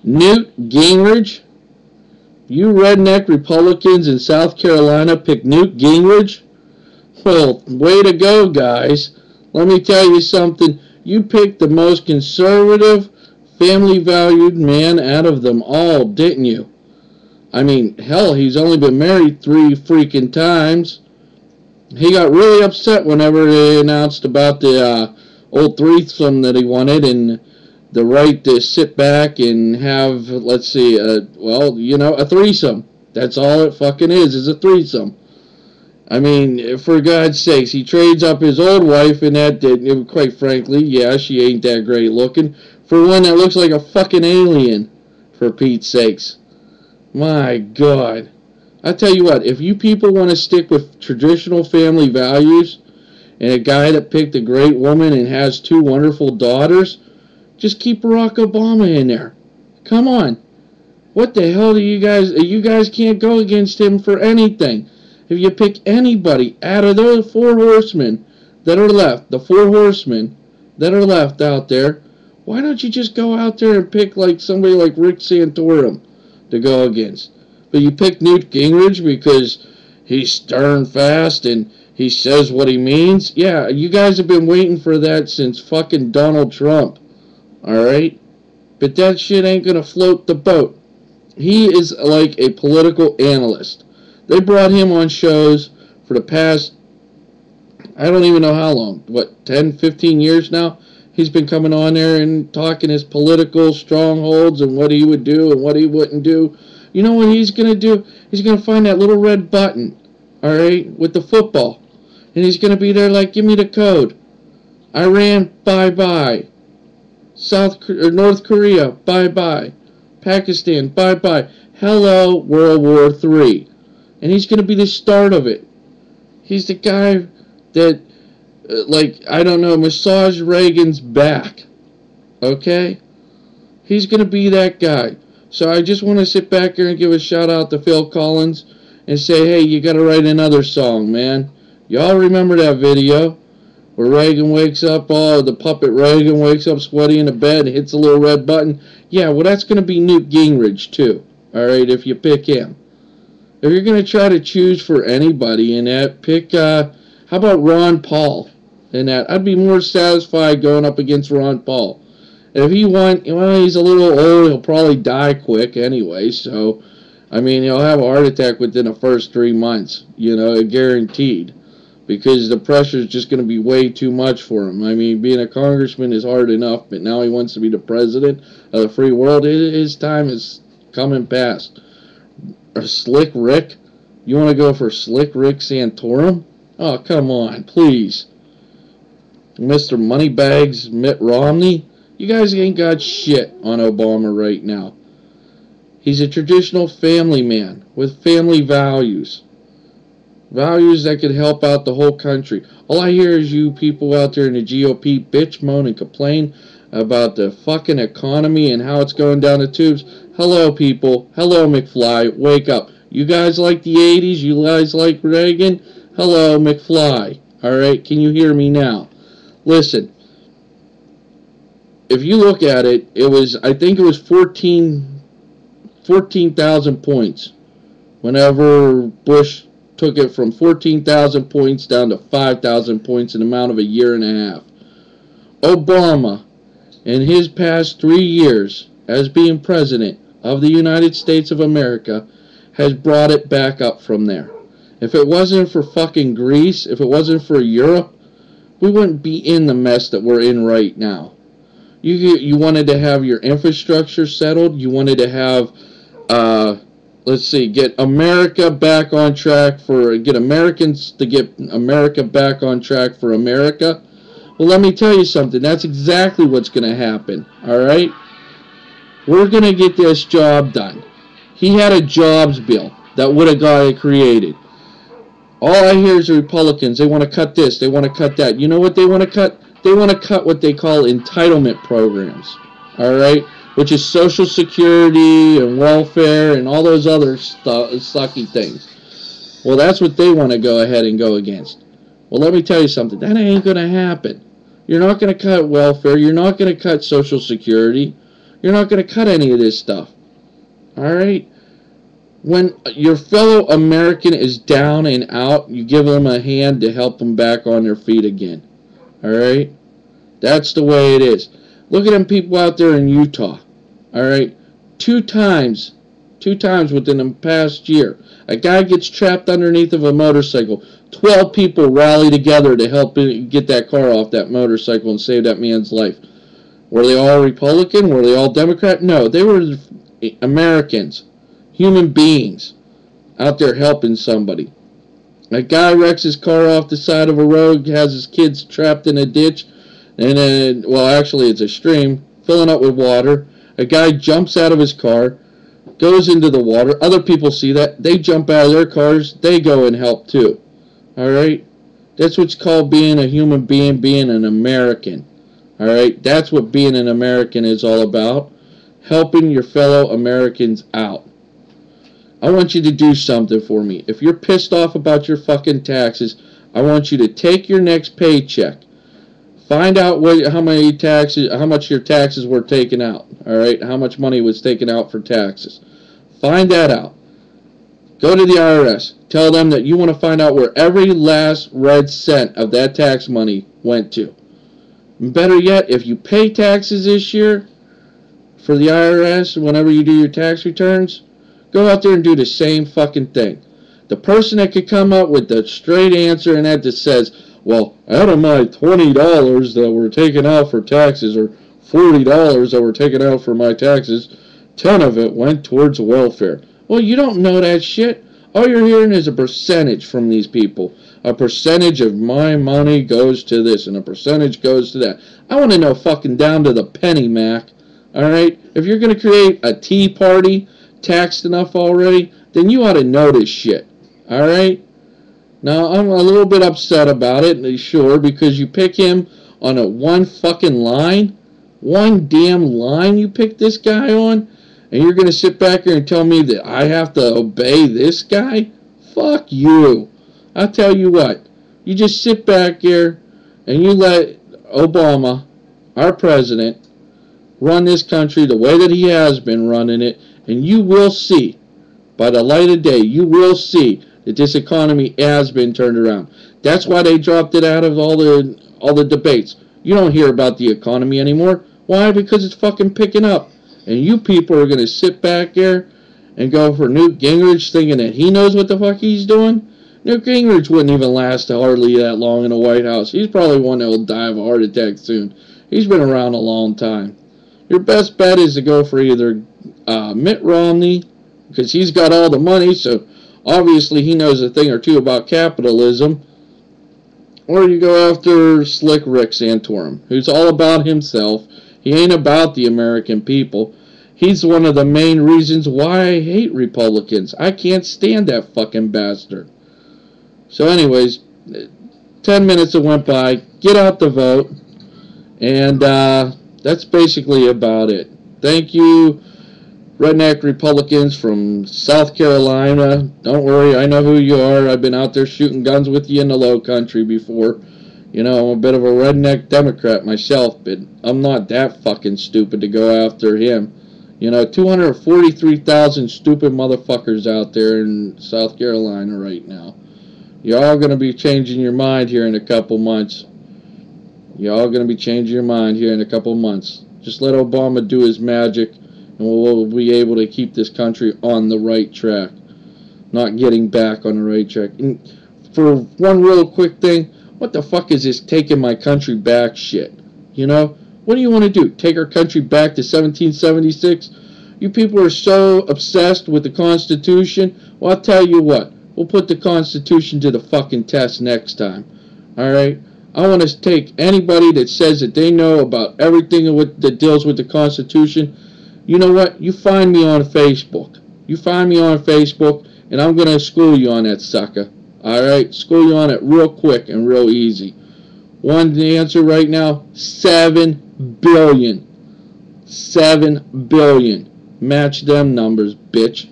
Newt Gingrich? You redneck Republicans in South Carolina pick Newt Gingrich? Well, way to go, guys. Let me tell you something. You picked the most conservative, family-valued man out of them all, didn't you? I mean, hell, he's only been married 3 freaking times. He got really upset whenever they announced about the old threesome that he wanted and the right to sit back and have, let's see, a threesome. That's all it fucking is a threesome. I mean, for God's sakes, he trades up his old wife and that, quite frankly, yeah, she ain't that great looking, for one that looks like a fucking alien, for Pete's sakes. My God. I tell you what, if you people want to stick with traditional family values and a guy that picked a great woman and has 2 wonderful daughters, just keep Barack Obama in there. Come on. What the hell do you guys can't go against him for anything. If you pick anybody out of those 4 horsemen that are left, the 4 horsemen that are left out there, why don't you just go out there and pick like somebody like Rick Santorum to go against? But you pick Newt Gingrich because he's stern fast and he says what he means? Yeah, you guys have been waiting for that since fucking Donald Trump. Alright? But that shit ain't gonna float the boat. He is like a political analyst. They brought him on shows for the past, I don't even know how long, 10, 15 years now? He's been coming on there and talking his political strongholds and what he would do and what he wouldn't do. You know what he's going to do? He's going to find that little red button, alright, with the football. And he's going to be there like, give me the code. Iran, bye-bye. North Korea, bye-bye. Pakistan, bye-bye. Hello, World War III. And he's going to be the start of it. He's the guy that, massage Reagan's back. Okay? He's going to be that guy. So I just want to sit back here and give a shout out to Phil Collins and say, hey, you got to write another song, man. Y'all remember that video where Reagan wakes up, the puppet Reagan wakes up sweaty in the bed and hits a little red button? Yeah, well, that's going to be Newt Gingrich, too. Alright, if you pick him. If you're going to try to choose for anybody in that, pick, how about Ron Paul in that? I'd be more satisfied going up against Ron Paul. If he won, well, he's a little old, he'll probably die quick anyway, so, I mean, he'll have a heart attack within the first 3 months, guaranteed, because the pressure is just going to be way too much for him. I mean, being a congressman is hard enough, but now he wants to be the president of the free world. His time is coming past. Slick Rick? You want to go for Slick Rick Santorum? Oh, come on, please. Mr. Moneybags Mitt Romney? You guys ain't got shit on Obama right now. He's a traditional family man with family values. Values that could help out the whole country. All I hear is you people out there in the GOP bitch, moan, and complain about the fucking economy and how it's going down the tubes. Hello, people. Hello, McFly. Wake up. You guys like the 80s? You guys like Reagan? Hello, McFly. Alright, can you hear me now? Listen. If you look at it, I think it was 14,000 points. Whenever Bush took it from 14,000 points down to 5,000 points in the amount of a year and a half. Obama, in his past 3 years as being president of the United States of America, has brought it back up from there. If it wasn't for fucking Greece, if it wasn't for Europe, we wouldn't be in the mess that we're in right now. You wanted to have your infrastructure settled. You wanted to have, get America back on track get Americans to get America back on track for America. Well, let me tell you something. That's exactly what's going to happen. All right? We're going to get this job done. He had a jobs bill that would have got it created. All I hear is the Republicans. They want to cut this. They want to cut that. You know what they want to cut? They want to cut what they call entitlement programs, all right, which is Social Security and welfare and all those other sucky things. Well, that's what they want to go ahead and go against. Well, let me tell you something. That ain't going to happen. You're not going to cut welfare. You're not going to cut Social Security. You're not going to cut any of this stuff. All right? When your fellow American is down and out, you give them a hand to help them back on their feet again. All right? That's the way it is. Look at them people out there in Utah. All right? Two times within the past year, a guy gets trapped underneath of a motorcycle. 12 people rally together to help get that car off that motorcycle and save that man's life. Were they all Republican? Were they all Democrat? No, they were Americans, human beings, out there helping somebody. A guy wrecks his car off the side of a road, has his kids trapped in a ditch, and then, well, actually it's a stream, filling up with water. A guy jumps out of his car, goes into the water. Other people see that. They jump out of their cars. They go and help too. All right? That's what's called being a human being, being an American. All right? That's what being an American is all about. Helping your fellow Americans out. I want you to do something for me. If you're pissed off about your fucking taxes, I want you to take your next paycheck. Find out how much your taxes were taken out. All right? How much money was taken out for taxes. Find that out. Go to the IRS. Tell them that you want to find out where every last red cent of that tax money went to. And better yet, if you pay taxes this year for the IRS, whenever you do your tax returns, go out there and do the same fucking thing. The person that could come up with the straight answer and that says, well, out of my $20 that were taken out for taxes, or $40 that were taken out for my taxes, 10 of it went towards welfare. Well, you don't know that shit. All you're hearing is a percentage from these people. A percentage of my money goes to this, and a percentage goes to that. I want to know fucking down to the penny, Mac. Alright? If you're going to create a Tea Party taxed enough already, then you ought to know this shit. Alright? Now, I'm a little bit upset about it, sure, because you pick him on a one fucking line. One damn line you pick this guy on. And you're going to sit back here and tell me that I have to obey this guy? Fuck you. I'll tell you what. You just sit back here and you let Obama, our president, run this country the way that he has been running it. And you will see, by the light of day, you will see that this economy has been turned around. That's why they dropped it out of all the debates. You don't hear about the economy anymore. Why? Because it's fucking picking up. And you people are going to sit back there and go for Newt Gingrich thinking that he knows what the fuck he's doing? Newt Gingrich wouldn't even last hardly that long in the White House. He's probably one that will die of a heart attack soon. He's been around a long time. Your best bet is to go for either Mitt Romney, because he's got all the money, so obviously he knows a thing or two about capitalism, or you go after Slick Rick Santorum, who's all about himself. He ain't about the American people. He's one of the main reasons why I hate Republicans. I can't stand that fucking bastard. So anyways, 10 minutes that went by. Get out the vote. And that's basically about it. Thank you, redneck Republicans from South Carolina. Don't worry, I know who you are. I've been out there shooting guns with you in the low country before. You know, I'm a bit of a redneck Democrat myself, but I'm not that fucking stupid to go after him. You know, 243,000 stupid motherfuckers out there in South Carolina right now. You're all going to be changing your mind here in a couple months. You're all going to be changing your mind here in a couple months. Just let Obama do his magic, and we'll be able to keep this country on the right track. Not getting back on the right track. And for one real quick thing, what the fuck is this taking my country back shit? You know? What do you want to do? Take our country back to 1776? You people are so obsessed with the Constitution. Well, I'll tell you what. We'll put the Constitution to the fucking test next time. Alright? I want to take anybody that says that they know about everything that deals with the Constitution. You know what? You find me on Facebook. You find me on Facebook, and I'm going to school you on that sucker. Alright? School you on it real quick and real easy. One answer right now, 7 billion. 7 billion. Match them numbers, bitch.